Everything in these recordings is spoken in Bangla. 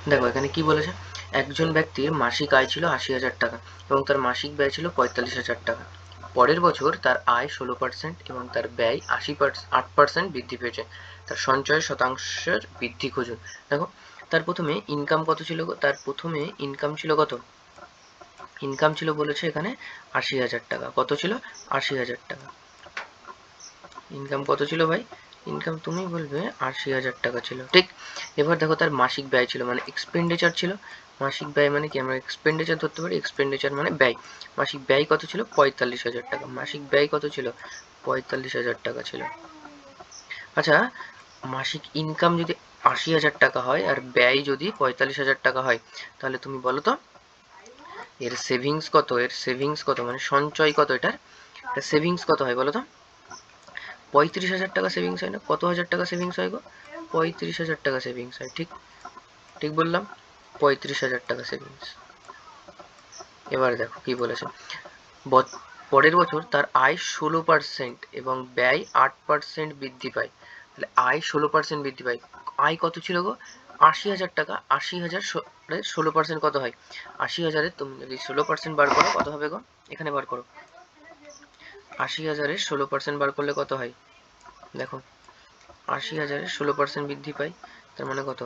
দেখো এখানে কি বলেছে, একজন ব্যক্তির মাসিক আয় ছিল ৮০,০০০ টাকা এবং তার মাসিক ব্যয় ছিল ৪৫,০০০ টাকা। পরের বছর তার আয় ১৬% এবং তার ব্যয় ৮% বৃদ্ধি পেয়েছে। তার সঞ্চয়ের শতাংশের বৃদ্ধি খুঁজুন। দেখো তার প্রথমে ইনকাম কত ছিল, তার প্রথমে ইনকাম ছিল কত, ইনকাম ছিল বলেছে এখানে ৮০,০০০ টাকা। কত ছিল? ৮০,০০০ টাকা। ইনকাম কত ছিল ভাই? ইনকাম তুমি বলবে ৮০,০০০ টাকা ছিল, ঠিক। এবার দেখো তার মাসিক ব্যয় ছিল মানে এক্সপেন্ডিচার ছিল। মাসিক ব্যয় মানে কি, আমরা এক্সপেন্ডিচার ধরতে পারি, এক্সপেন্ডিচার মানে ব্যয়। মাসিক ব্যয় কত ছিল? ৪৫,০০০ টাকা। মাসিক ব্যয় কত ছিল? ৪৫,০০০ টাকা ছিল। আচ্ছা, মাসিক ইনকাম যদি ৮০,০০০ টাকা হয় আর ব্যয় যদি ৪৫,০০০ টাকা হয়, তাহলে তুমি বলো তো এর সেভিংস কত, এর সেভিংস কত, মানে সঞ্চয় কত, এটার সেভিংস কত হয় বলো তো? ৩৫,০০০ টাকা সেভিংস হয় না? কত হাজার টাকা সেভিংস হয় গো? ৩৫,০০০ টাকা সেভিংস হয়, ঠিক। ঠিক বললাম, ৩৫,০০০ টাকা সেভিংস। এবার দেখো কি বলেছে, পরের বছর তার আয় ১৬% এবং ব্যয় ৮% বৃদ্ধি পায়। তাহলে আয় ১৬% বৃদ্ধি পায়। আয় কত ছিল গো? ৮০,০০০ টাকা। ৮০,০০০ ১৬% কত হয়? ৮০,০০০ তুমি যদি ১৬% বার করো কত হবে গো? এখানে বার করো। ৮০,০০০ ১৬% বার করলে কত হয়? দেখো ৮০,০০০ ১৬% বৃদ্ধি পায়, তার মানে কত?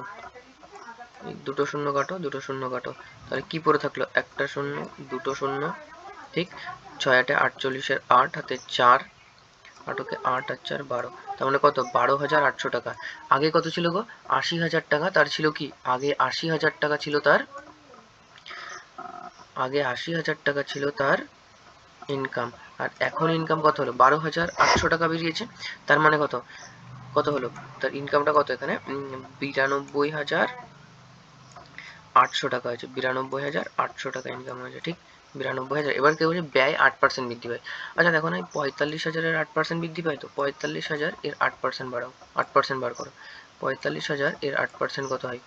দুটো শূন্য কাটো, দুটো শূন্য কাটো, তাহলে কি পড়ে থাকলো? একটা শূন্য, দুটো শূন্য, ঠিক। ৬ ৮ ৪৮-এর ৮ হাতে ৪, ৮কে ৮ আর ৪ ১২, তার মানে কত? ১২,৮০০ টাকা। আগে কত ছিল গো? ৮০,০০০ টাকা তার ছিল কি? আগে ৮০,০০০ টাকা ছিল তার, আগে ৮০,০০০ টাকা ছিল তার ইনকাম, আর এখন ইনকাম কত হলো? ১২,৮০০ টাকা বেরিয়েছে। তার মানে কত, কত হলো তার ইনকামটা? কত এখানে? ৯২,৮০০ টাকা হয়েছে। ৯২,৮০০ টাকা ইনকাম হয়েছে, ঠিক। ৯২,০০০। এবার কি বলছে? ব্যয় ৮% বৃদ্ধি পায়। আচ্ছা দেখো না, ৪৫,০০০-এর 8% বৃদ্ধি পায় তো ৪৫,০০০ এর 8% বাড়াও, 8% বার করো। ৪৫,০০০ এর 8% কত হয়?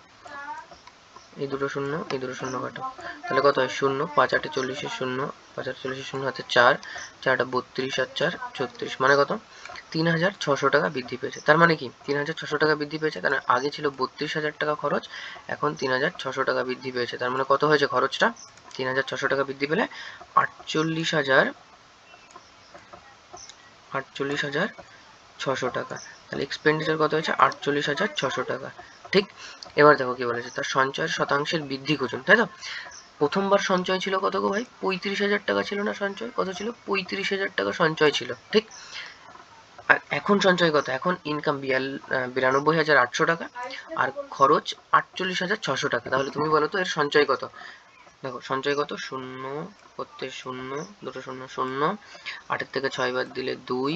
এই দুটো শূন্য, এই দুটো শূন্য কাটো, তাহলে কত হয়? শূন্য, ৫ ৮ ৪০-এর শূন্য, ৫ ৮ ৪০-এর শূন্য হাতে ৪, ৪ ৩২ আর ৪ ৩৬, মানে কত? ৩,৬০০ টাকা বৃদ্ধি পেয়েছে। তার মানে কি ৩,৬০০ টাকা বৃদ্ধি পেয়েছে, কারণ আগে ছিল ৩২,০০০ টাকা খরচ, এখন ৩,৬০০ টাকা বৃদ্ধি পেয়েছে। তার মানে কত হয়েছে খরচটা? ৩,৬০০ টাকা বৃদ্ধি পেলে ৪৮,৬০০ টাকা। তাহলে এক্সপেন্ডিচার কত হয়েছে? ৪৮,৬০০ টাকা, ঠিক। এবার দেখো কি বলেছে, তার সঞ্চয়ের শতাংশের বৃদ্ধি খুঁজুন, তাই তো? প্রথমবার সঞ্চয় ছিল কত গো ভাই? ৩৫,০০০ টাকা ছিল না সঞ্চয়? কত ছিল? ৩৫,০০০ টাকা সঞ্চয় ছিল, ঠিক। আর এখন সঞ্চয় কত? এখন ইনকাম ৯২,৮০০ টাকা আর খরচ ৪৮,৬০০ টাকা। তাহলে তুমি বলো তো এর সঞ্চয় কত? দেখো সঞ্চয় কত? শূন্য করতে শূন্য, দুটো শূন্য শূন্য, ৮-এর থেকে ৬ বাদ দিলে ২,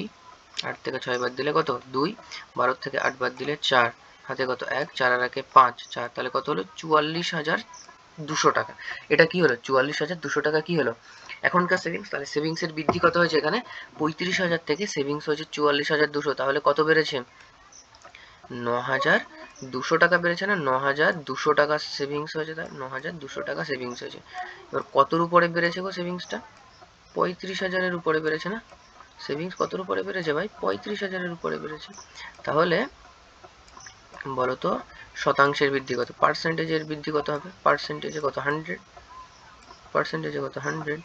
৮ থেকে ৬ বাদ দিলে কত? ২, ১২ থেকে ৮ বাদ দিলে ৪, হাতে কত? ১, ৪ আর ১-এ ৫, ৪, তাহলে কত হলো? ৪৪,২০০ টাকা। এটা কি হলো? ৪৪,২০০ টাকা কি হলো? এখনকার সেভিংস। তাহলে সেভিংস এর বৃদ্ধি কত হয়েছে এখানে? ৩৫,০০০ থেকে সেভিংস হয়েছে ৪৪,২০০, তাহলে কত বেড়েছে? ৯,২০০ টাকা বেড়েছে না? ৯,২০০ টাকা সেভিংস হয়েছে, তাই ৯,২০০ টাকা সেভিংস হয়েছে। এবার কতর উপরে বেড়েছে গো সেভিংসটা? ৩৫,০০০-এর উপরে বেড়েছে না? সেভিংস কতর উপরে বেড়েছে ভাই? ৩৫,০০০-এর উপরে বেড়েছে। তাহলে বলতো শতাংশের বৃদ্ধি কত? পার্সেন্টেজের বৃদ্ধি কত হবে? পার্সেন্টেজে কত? 100, পার্সেন্টেজে কত? 100।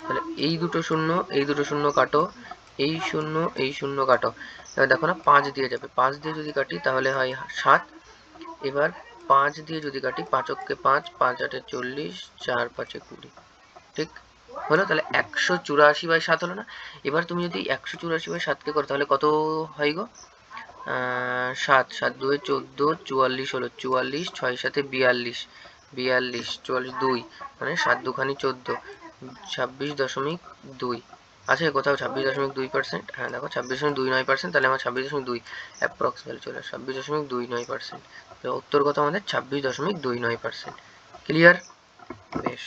তাহলে এই দুটো শূন্য, এই দুটো শূন্য কাটো, এই শূন্য, এই শূন্য কাটো। এবার দেখো না ৫ দিয়ে যাবে, ৫ দিয়ে যদি কাটি তাহলে হয় ৭। এবার ৫ দিয়ে যদি কাটি, ৫-কে ৫, ৫ ৮-এ ৪০, ৪ ৫-এ ২০, ঠিক হলো? তাহলে ১৮৪/৭ হলো না? এবার তুমি যদি ১৮৪/৭-কে করো তাহলে কত হয় গো? ৭, ৭ ২ ১৪, ৪৪ হলো, ৪৪, ৬ ৭-এ ৪২, ৪২, ৪৪ ২, মানে ৭ দুখানি ১৪, ২৬.২। আছে কোথাও ২৬.২%? হ্যাঁ দেখো ২৬.29%, তাহলে আমার ২৬.২ অ্যাপ্রক্স ভ্যালু চলে আসে ২৬.29%। তো উত্তর কত আমাদের? ২৬.29%। ক্লিয়ার? বেশ।